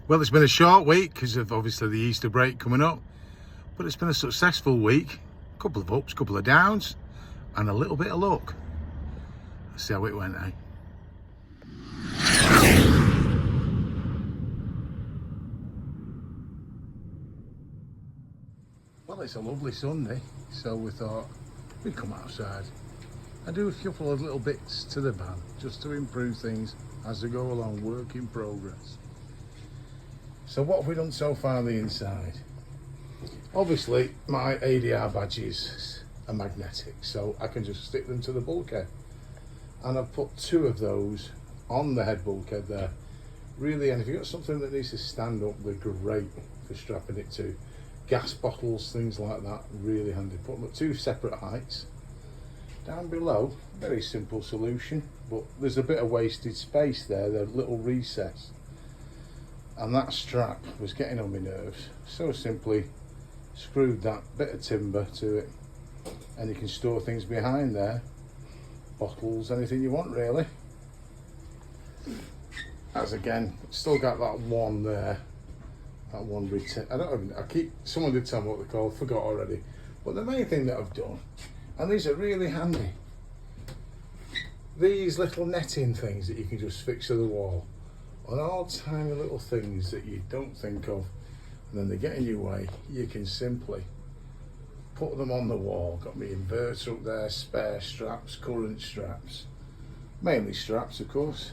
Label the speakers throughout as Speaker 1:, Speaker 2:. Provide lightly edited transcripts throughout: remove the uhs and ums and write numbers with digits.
Speaker 1: Well, it's been a short week because of obviously the Easter break coming up, but it's been a successful week. A couple of ups, couple of downs, and a little bit of luck. Let's see how it went, eh? Well, it's a lovely Sunday, so we thought we'd come outside and do a couple of little bits to the van just to improve things as they go along, work in progress. So what have we done so far on the inside? Obviously my ADR badges are magnetic, so I can just stick them to the bulkhead, and I've put 2 of those on the head bulkhead there. Really, and if you've got something that needs to stand up, they're great for strapping it to. Gas bottles, things like that, really handy. Put them at 2 separate heights. Down below, very simple solution, but there's a bit of wasted space there, the little recess. And that strap was getting on my nerves. So simply screwed that bit of timber to it, and you can store things behind there. Bottles, anything you want really. As again, still got that one there. That one someone did tell me what they're called, forgot already. But the main thing that I've done, and these are really handy, these little netting things that you can just fix to the wall, on all tiny little things that you don't think of, and then they get in your way. You can simply put them on the wall. Got my inverter up there, spare straps, current straps, mainly straps of course,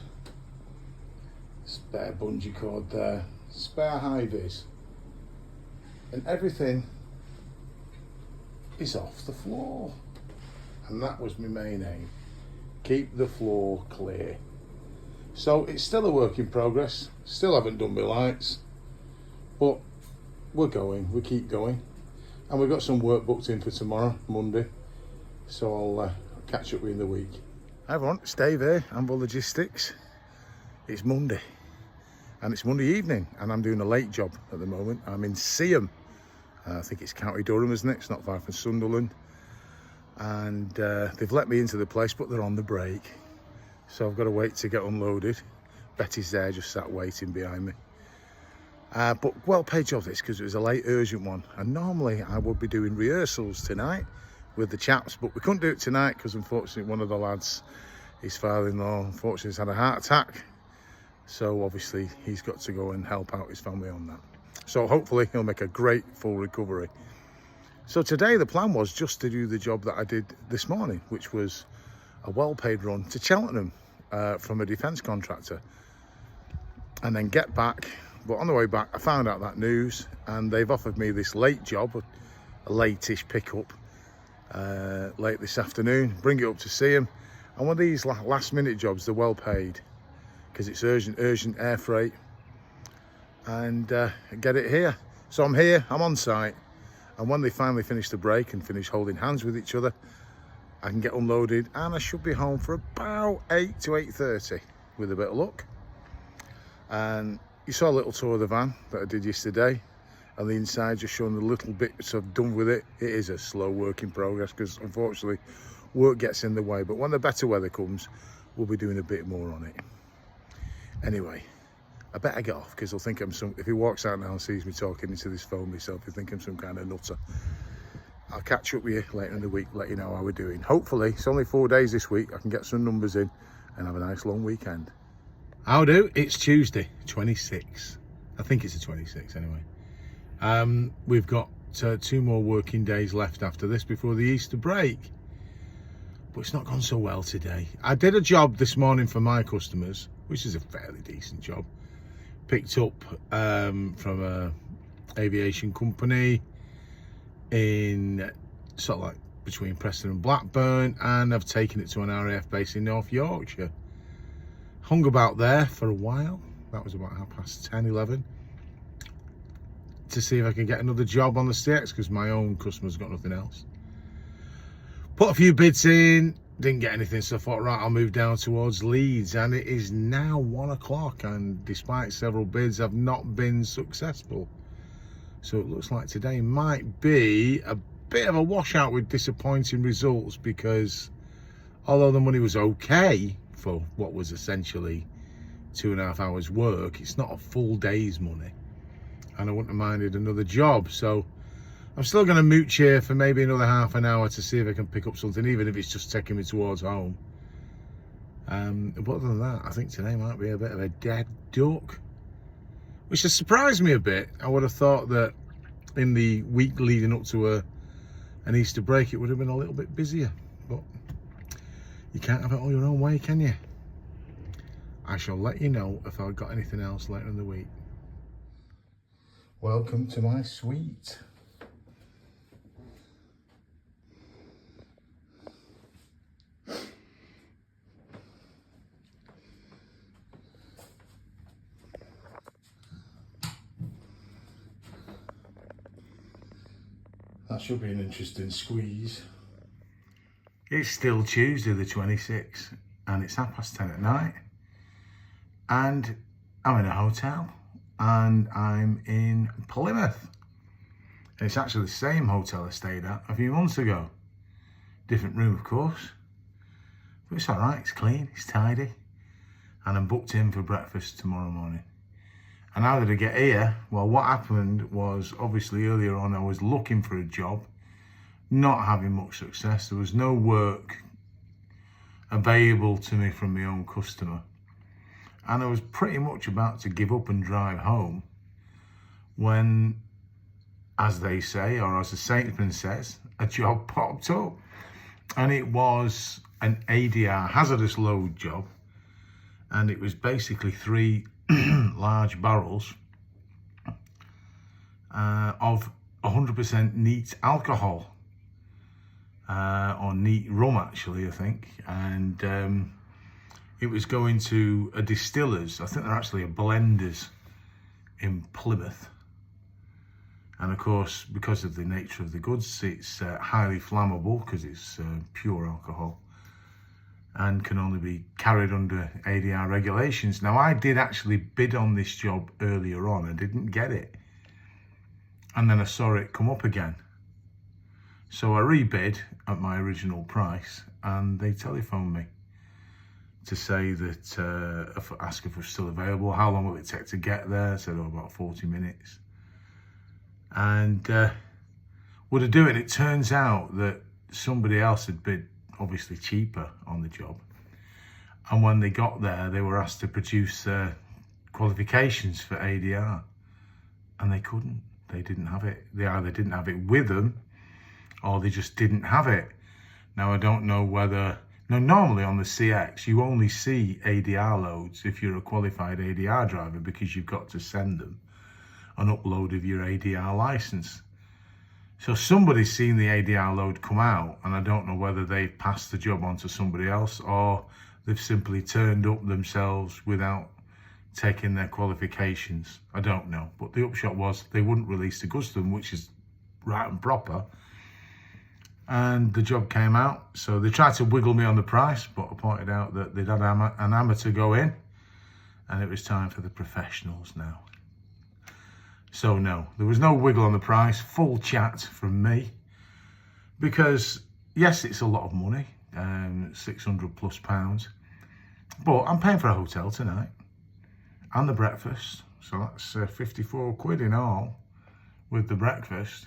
Speaker 1: spare bungee cord there, spare high vis, and everything is off the floor. And that was my main aim, keep the floor clear. So it's still a work in progress, still haven't done my lights, but we're going, we keep going, and we've got some work booked in for tomorrow, Monday, so I'll catch up with you in the week. Hi everyone, it's Dave here, Amble Logistics. It's Monday, and it's Monday evening, and I'm doing a late job at the moment. I'm in Seaham, I think it's County Durham, isn't it? It's not far from Sunderland. And they've let me into the place, but they're on the break, so I've got to wait to get unloaded. Betty's there, just sat waiting behind me. But well paid job this, because it was a late urgent one, and normally I would be doing rehearsals tonight with the chaps, but we couldn't do it tonight because unfortunately one of the lads, his father-in-law, unfortunately has had a heart attack, so obviously he's got to go and help out his family on that. So hopefully he'll make a great full recovery. So today the plan was just to do the job that I did this morning, which was a well-paid run to Cheltenham from a defence contractor, and then get back. But on the way back I found out that news, and they've offered me this late job, a late-ish pickup late this afternoon, bring it up to see him. And one of these last-minute jobs, they're well paid because it's urgent air freight, and get it here. So I'm here, I'm on site, and when they finally finish the break and finish holding hands with each other, I can get unloaded, and I should be home for about 8 to 8:30 with a bit of luck. And you saw a little tour of the van that I did yesterday, and the inside, just showing the little bits I've done with it. It is a slow work in progress because unfortunately work gets in the way, but when the better weather comes, we'll be doing a bit more on it. Anyway, I better get off because he'll think I'm if he walks out now and sees me talking into this phone myself, he'll think I'm some kind of nutter. I'll catch up with you later in the week, let you know how we're doing. Hopefully, it's only 4 days this week, I can get some numbers in and have a nice long weekend. How do? It's Tuesday, 26. I think it's the 26th anyway. We've got 2 more working days left after this before the Easter break. But it's not gone so well today. I did a job this morning for my customers, which is a fairly decent job. Picked up from a aviation company in sort of like between Preston and Blackburn, and I've taken it to an RAF base in North Yorkshire. Hung about there for a while. That was about 10:30, 11, to see if I can get another job on the CX, because my own customers got nothing else. Put a few bids in, didn't get anything, so I thought, right, I'll move down towards Leeds, and it is now 1 o'clock, and despite several bids, I've not been successful. So it looks like today might be a bit of a washout with disappointing results, because although the money was okay for what was essentially 2.5 hours work. It's not a full day's money, and I wouldn't have minded another job. So I'm still going to mooch here for maybe another half an hour to see if I can pick up something, even if it's just taking me towards home. But other than that, I think today might be a bit of a dead duck, which has surprised me a bit. I would have thought that in the week leading up to an Easter break, it would have been a little bit busier, but you can't have it all your own way, can you? I shall let you know if I've got anything else later in the week. Welcome to my suite. That should be an interesting squeeze. It's still Tuesday the 26th and it's 10:30 at night, and I'm in a hotel and I'm in Plymouth. It's actually the same hotel I stayed at a few months ago. Different room, of course, but it's all right, it's clean, it's tidy, and I'm booked in for breakfast tomorrow morning. And how did I get here? Well, what happened was, obviously earlier on I was looking for a job, not having much success. There was no work available to me from my own customer. And I was pretty much about to give up and drive home when, as they say, or as the Saintman says, a job popped up. And it was an ADR, hazardous load job. And it was basically 3 large barrels of 100% neat alcohol, or neat rum actually, I think. And it was going to a distiller's. I think they're actually a blenders in Plymouth. And of course, because of the nature of the goods, it's highly flammable because it's pure alcohol and can only be carried under ADR regulations. Now, I did actually bid on this job earlier on. I didn't get it. And then I saw it come up again. So I rebid at my original price, and they telephoned me to say that, ask if it was still available, how long will it take to get there? I said, oh, about 40 minutes. And would I do it? It turns out that somebody else had bid obviously cheaper on the job, and when they got there they were asked to produce qualifications for ADR, and they couldn't. They didn't have it. They either didn't have it with them or they just didn't have it. Now, I don't know whether, now normally on the CX you only see ADR loads if you're a qualified ADR driver, because you've got to send them an upload of your ADR license. So somebody's seen the ADR load come out, and I don't know whether they've passed the job on to somebody else or they've simply turned up themselves without taking their qualifications. I don't know. But the upshot was they wouldn't release the goods to them, which is right and proper. And the job came out. So they tried to wiggle me on the price, but I pointed out that they'd had an amateur go in, and it was time for the professionals now. So no, there was no wiggle on the price, full chat from me, because yes, it's a lot of money, £600+, but I'm paying for a hotel tonight and the breakfast, so that's 54 quid in all with the breakfast.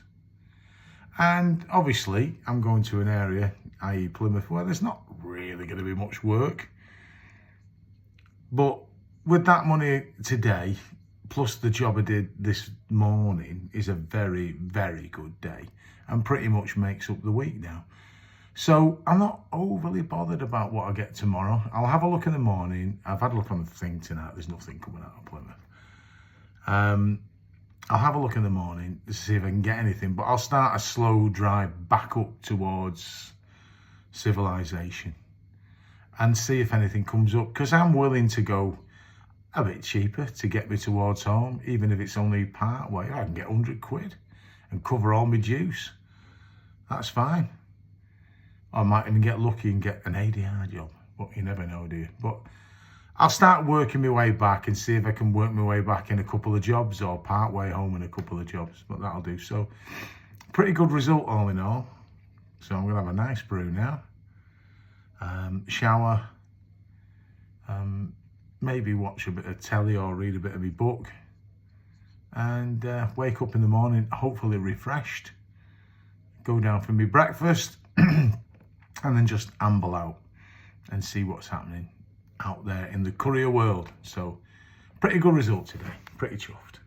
Speaker 1: And obviously I'm going to an area, i.e. Plymouth, where there's not really going to be much work, but with that money today, plus the job I did this morning, is a very, very good day and pretty much makes up the week now. So I'm not overly bothered about what I get tomorrow. I'll have a look in the morning. I've had a look on the thing tonight. There's nothing coming out of Plymouth. I'll have a look in the morning to see if I can get anything, but I'll start a slow drive back up towards civilization and see if anything comes up, because I'm willing to go a bit cheaper to get me towards home, even if it's only part way. I can get 100 quid and cover all my juice. That's fine. I might even get lucky and get an ADR job, but you never know, do you? But I'll start working my way back and see if I can work my way back in a couple of jobs, or part way home in a couple of jobs, but that'll do. So pretty good result all in all. So I'm gonna have a nice brew now, shower, maybe watch a bit of telly or read a bit of my book, and wake up in the morning hopefully refreshed, go down for my breakfast, and then just amble out and see what's happening out there in the courier world. So pretty good result today, pretty chuffed.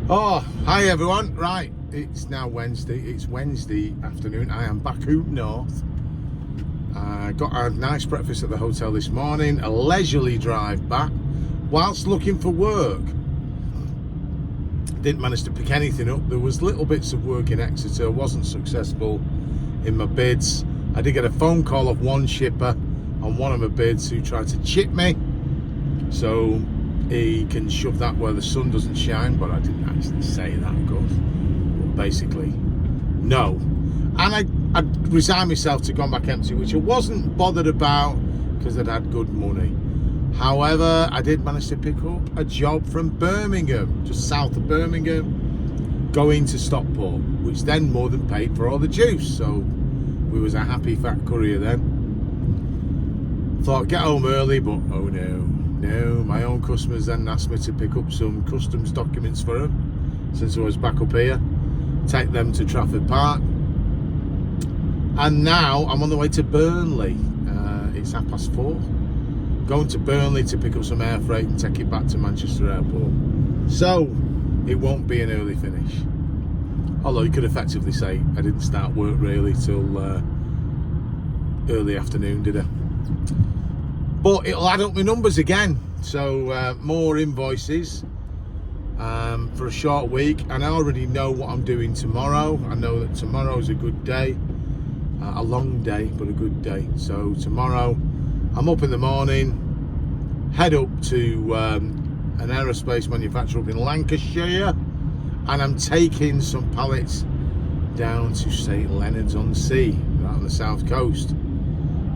Speaker 1: Oh, hi everyone. Right, it's now Wednesday. It's Wednesday afternoon. I am back up north. I got a nice breakfast at the hotel this morning, a leisurely drive back whilst looking for work. Didn't manage to pick anything up. There was little bits of work in Exeter, wasn't successful in my bids. I did get a phone call of one shipper on one of my bids who tried to chip me, so he can shove that where the sun doesn't shine, but I didn't actually say that, good. But basically, no. And I resigned myself to going back empty, which I wasn't bothered about because I'd had good money. However, I did manage to pick up a job from Birmingham, just south of Birmingham, going to Stockport, which then more than paid for all the juice. So we was a happy fat courier then. Thought get home early, but oh no, my own customers then asked me to pick up some customs documents for them since I was back up here, take them to Trafford Park, and now I'm on the way to Burnley. It's 4:30. Going to Burnley to pick up some air freight and take it back to Manchester Airport. So it won't be an early finish. Although you could effectively say I didn't start work really till early afternoon, did I? But it'll add up my numbers again. So more invoices for a short week. And I already know what I'm doing tomorrow. I know that tomorrow's a good day. A long day, but a good day. So tomorrow I'm up in the morning, head up to an aerospace manufacturer up in Lancashire, and I'm taking some pallets down to St Leonards-on-Sea, right on the south coast.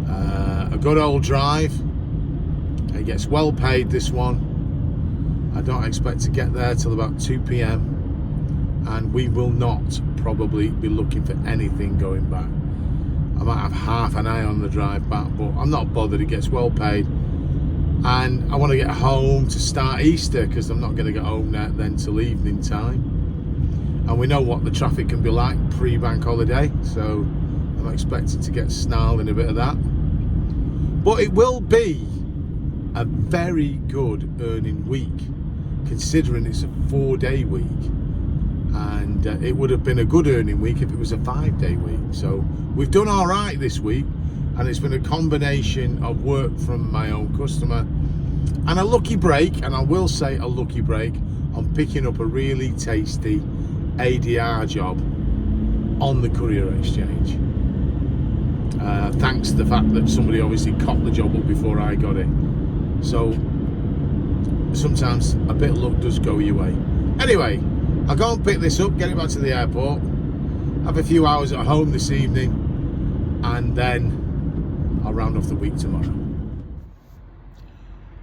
Speaker 1: A good old drive. It gets well paid, this one. I don't expect to get there till about 2 p.m. and we will not probably be looking for anything going back. I might have half an eye on the drive back, but I'm not bothered. It gets well paid, and I want to get home to start Easter because I'm not going to get home then till evening time, and we know what the traffic can be like pre-bank holiday, so I'm expecting to get snarled in a bit of that. But it will be a very good earning week considering it's a 4-day week, and it would have been a good earning week if it was a 5-day week. So we've done all right this week, and it's been a combination of work from my own customer and a lucky break, and I will say a lucky break, on picking up a really tasty ADR job on the Courier exchange, thanks to the fact that somebody obviously copped the job up before I got it. So sometimes a bit of luck does go your way. Anyway, I'll go and pick this up, get it back to the airport, have a few hours at home this evening, and then I'll round off the week tomorrow.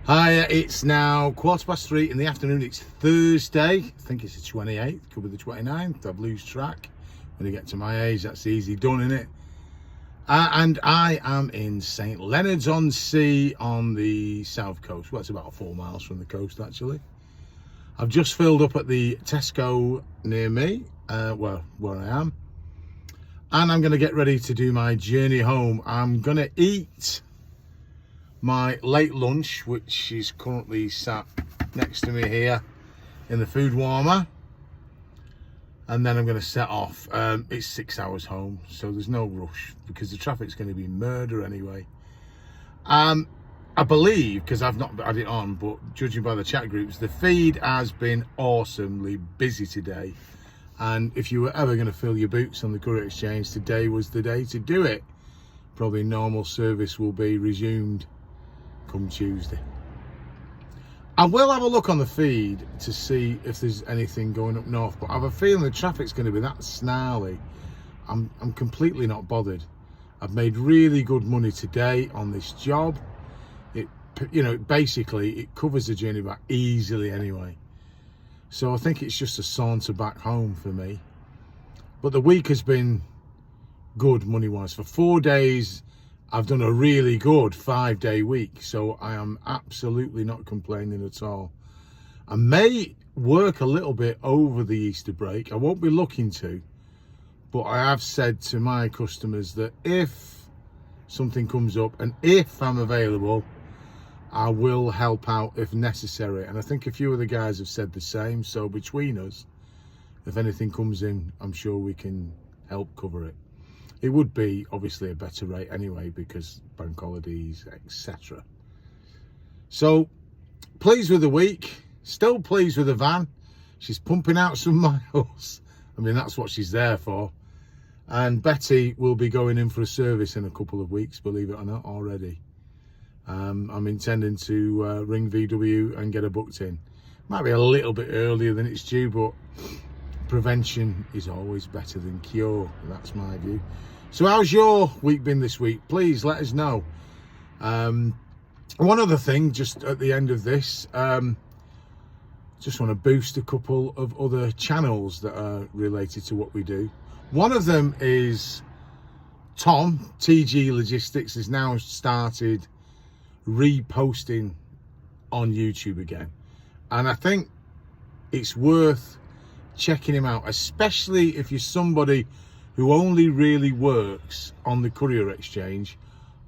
Speaker 1: Hi, it's now 3:15 in the afternoon. It's Thursday. I think it's the 28th, could be the 29th. I've lost track. When you get to my age, that's easy done, innit? And I am in St Leonards-on-Sea on the south coast. Well, it's about 4 miles from the coast, actually. I've just filled up at the Tesco near me, where I am. And I'm going to get ready to do my journey home. I'm going to eat my late lunch, which is currently sat next to me here in the food warmer. And then I'm going to set off. It's 6 hours home, so there's no rush because the traffic's going to be murder anyway. I believe, because I've not had it on, but judging by the chat groups, the feed has been awesomely busy today. And if you were ever going to fill your boots on the Courier exchange, today was the day to do it. Probably normal service will be resumed come Tuesday. I will have a look on the feed to see if there's anything going up north, but I have a feeling the traffic's going to be that snarly. I'm completely not bothered. I've made really good money today on this job. It, you know, basically it covers the journey back easily anyway. So I think it's just a saunter back home for me. But the week has been good money-wise. For 4 days, I've done a really good 5-day week, so I am absolutely not complaining at all. I may work a little bit over the Easter break. I won't be looking to, but I have said to my customers that if something comes up and if I'm available, I will help out if necessary. And I think a few of the guys have said the same. So between us, if anything comes in, I'm sure we can help cover it. It would be obviously a better rate anyway, because bank holidays, etc. So pleased with the week, still pleased with the van. She's pumping out some miles. I mean, that's what she's there for. And Betty will be going in for a service in a couple of weeks, believe it or not, already. I'm intending to ring VW and get her booked in. Might be a little bit earlier than it's due, but prevention is always better than cure. That's my view. So how's your week been this week? Please let us know. One other thing, just at the end of this, just want to boost a couple of other channels that are related to what we do. One of them is Tom, TG Logistics, has now started reposting on YouTube again. And I think it's worth checking him out, especially if you're somebody who only really works on the Courier Exchange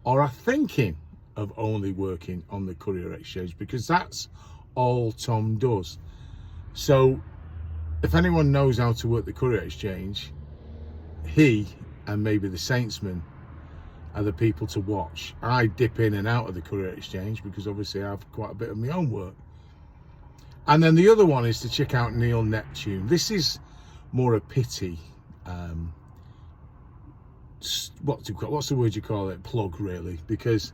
Speaker 1: or are thinking of only working on the Courier Exchange, because that's all Tom does. So if anyone knows how to work the Courier Exchange, he and maybe the Saintsman are the people to watch. I dip in and out of the Courier Exchange because obviously I have quite a bit of my own work. And then the other one is to check out Neil Neptune. This is more a pity, what's the word you call it, plug really, because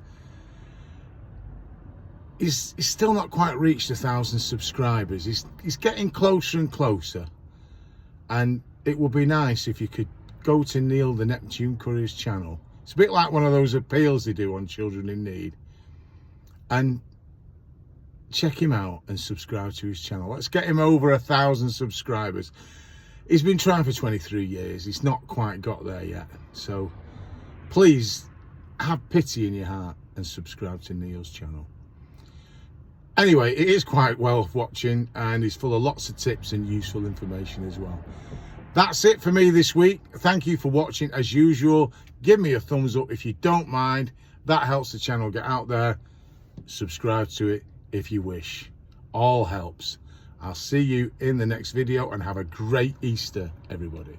Speaker 1: he's still not quite reached 1,000 subscribers. He's getting closer and closer, and it would be nice if you could go to Neil the Neptune Courier's channel. It's a bit like one of those appeals they do on children in need, and check him out and subscribe to his channel. Let's get him over 1,000 subscribers. He's been trying for 23 years. He's not quite got there yet. So please have pity in your heart and subscribe to Neil's channel. Anyway, it is quite well watching, and he's full of lots of tips and useful information as well. That's it for me this week. Thank you for watching. As usual, give me a thumbs up if you don't mind. That helps the channel get out there. Subscribe to it if you wish. All helps. I'll see you in the next video, and have a great Easter, everybody.